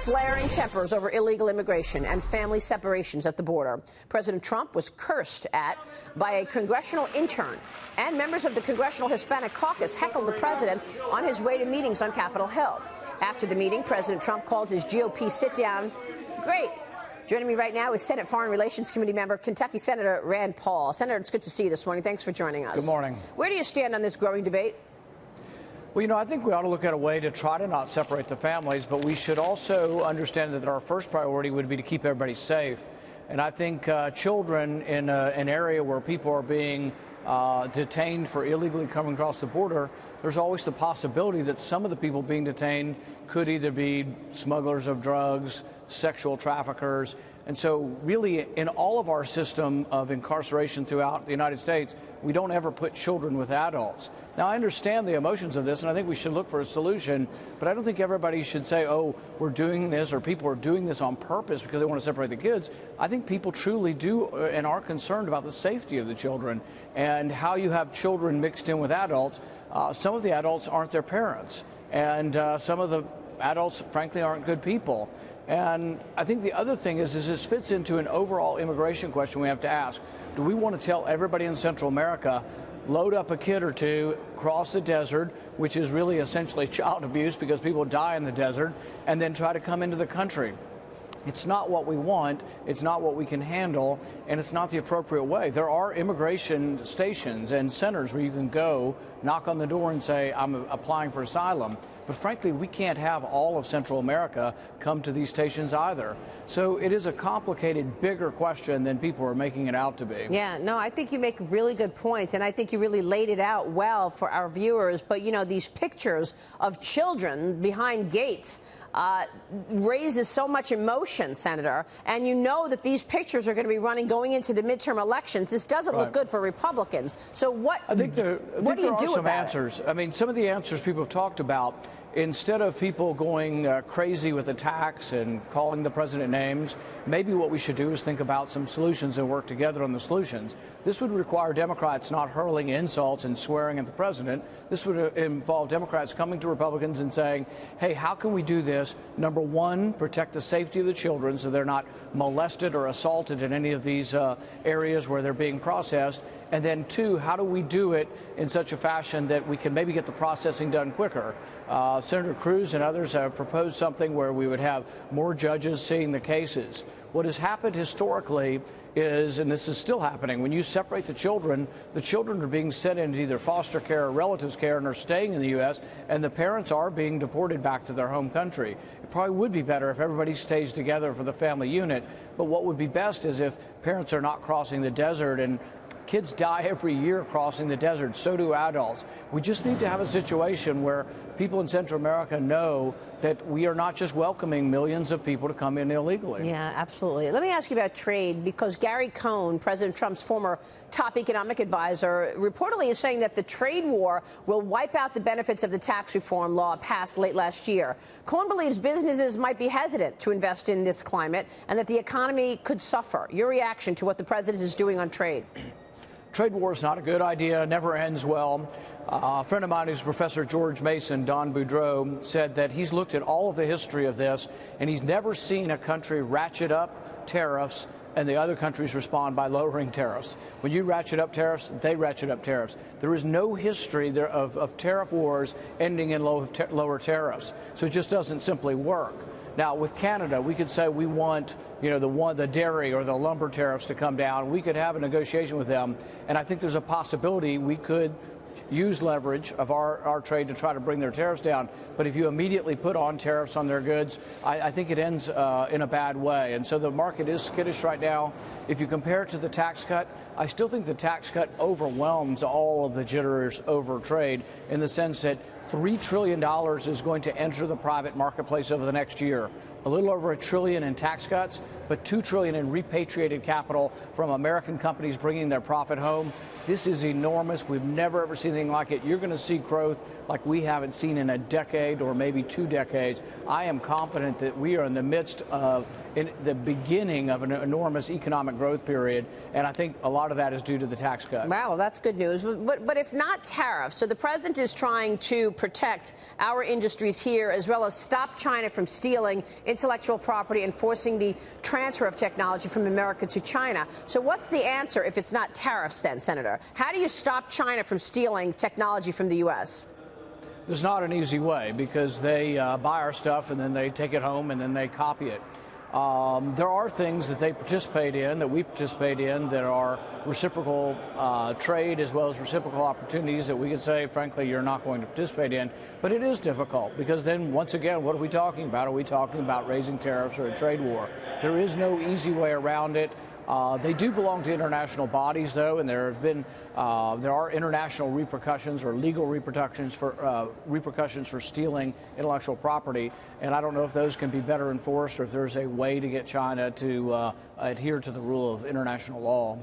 Flaring tempers over illegal immigration and family separations at the border. President Trump was cursed at by a congressional intern, and members of the Congressional Hispanic Caucus heckled the president on his way to meetings on Capitol Hill. After the meeting, President Trump called his GOP sit-down great. Joining me right now is Senate Foreign Relations Committee member, Kentucky Senator Rand Paul. Senator, it's good to see you this morning. Thanks for joining us. Good morning. Where do you stand on this growing debate? Well, I think we ought to look at a way to try to not separate the families, but we should also understand that our first priority would be to keep everybody safe. And I think children in an area where people are being detained for illegally coming across the border, there's always the possibility that some of the people being detained could either be smugglers of drugs, sexual traffickers. And so really in all of our system of incarceration throughout the United States, we don't ever put children with adults. Now, I understand the emotions of this, and I think we should look for a solution, but I don't think everybody should say, oh, we're doing this, or people are doing this on purpose because they want to separate the kids. I think people truly do and are concerned about the safety of the children and how you have children mixed in with adults. Some of the adults aren't their parents, and some of the adults, frankly, aren't good people. And I think the other thing is this fits into an overall immigration question we have to ask. Do we want to tell everybody in Central America, load up a kid or two, cross the desert, which is really essentially child abuse because people die in the desert, and then try to come into the country? It's not what we want, it's not what we can handle, and it's not the appropriate way. There are immigration stations and centers where you can go, knock on the door and say, I'm applying for asylum. But frankly, we can't have all of Central America come to these stations either. So it is a complicated, bigger question than people are making it out to be. Yeah, no, I think you make really good points, and I think you really laid it out well for our viewers. But, these pictures of children behind gates raises so much emotion, Senator, and you know that these pictures are going to be running going into the midterm elections. This doesn't look good for Republicans. So what do you do about it? There are some answers. I mean, some of the answers people have talked about, instead of people going crazy with attacks and calling the president names, maybe what we should do is think about some solutions and work together on the solutions. This would require Democrats not hurling insults and swearing at the president. This would involve Democrats coming to Republicans and saying, hey, how can we do this? Number one, protect the safety of the children so they're not molested or assaulted in any of these areas where they're being processed. And then two, how do we do it in such a fashion that we can maybe get the processing done quicker? Senator Cruz and others have proposed something where we would have more judges seeing the cases. What has happened historically is, and this is still happening, when you separate the children are being sent into either foster care or relatives care and are staying in the U.S., and the parents are being deported back to their home country. It probably would be better if everybody stays together for the family unit, but what would be best is if parents are not crossing the desert, and kids die every year crossing the desert, so do adults. We just need to have a situation where people in Central America know that we are not just welcoming millions of people to come in illegally. Yeah, absolutely. Let me ask you about trade, because Gary Cohn, President Trump's former top economic advisor, reportedly is saying that the trade war will wipe out the benefits of the tax reform law passed late last year. Cohn believes businesses might be hesitant to invest in this climate and that the economy could suffer. Your reaction to what the president is doing on trade? Trade war is not a good idea, never ends well. A friend of mine who's Professor George Mason, Don Boudreau, said that he's looked at all of the history of this, and he's never seen a country ratchet up tariffs and the other countries respond by lowering tariffs. When you ratchet up tariffs, they ratchet up tariffs. There is no history there of tariff wars ending in lower tariffs, so it just doesn't simply work. Now, with Canada, we could say we want, the dairy or the lumber tariffs to come down. We could have a negotiation with them, and I think there's a possibility we could use leverage of our trade to try to bring their tariffs down. But if you immediately put on tariffs on their goods, I think it ends in a bad way. And so the market is skittish right now. If you compare it to the tax cut, I still think the tax cut overwhelms all of the jitters over trade, in the sense that $3 trillion is going to enter the private marketplace over the next year. A little over $1 trillion in tax cuts, but $2 trillion in repatriated capital from American companies bringing their profit home. This is enormous. We've never, ever seen anything like it. You're going to see growth like we haven't seen in a decade or maybe 2 decades. I am confident that we are in the midst of the beginning of an enormous economic growth period, and I think a lot of that is due to the tax cut. Wow, that's good news. But if not tariffs, so the president is trying to protect our industries here, as well as stop China from stealing intellectual property and forcing the transfer of technology from America to China. So what's the answer if it's not tariffs then, Senator? How do you stop China from stealing technology from the U.S.? There's not an easy way, because they buy our stuff and then they take it home and then they copy it. There are things that they participate in, that we participate in, that are reciprocal trade as well as reciprocal opportunities that we could say, frankly, you're not going to participate in. But it is difficult, because then, once again, what are we talking about? Are we talking about raising tariffs or a trade war? There is no easy way around it. They do belong to international bodies, though, and there are international repercussions or legal repercussions for stealing intellectual property. And I don't know if those can be better enforced, or if there's a way to get China to adhere to the rule of international law.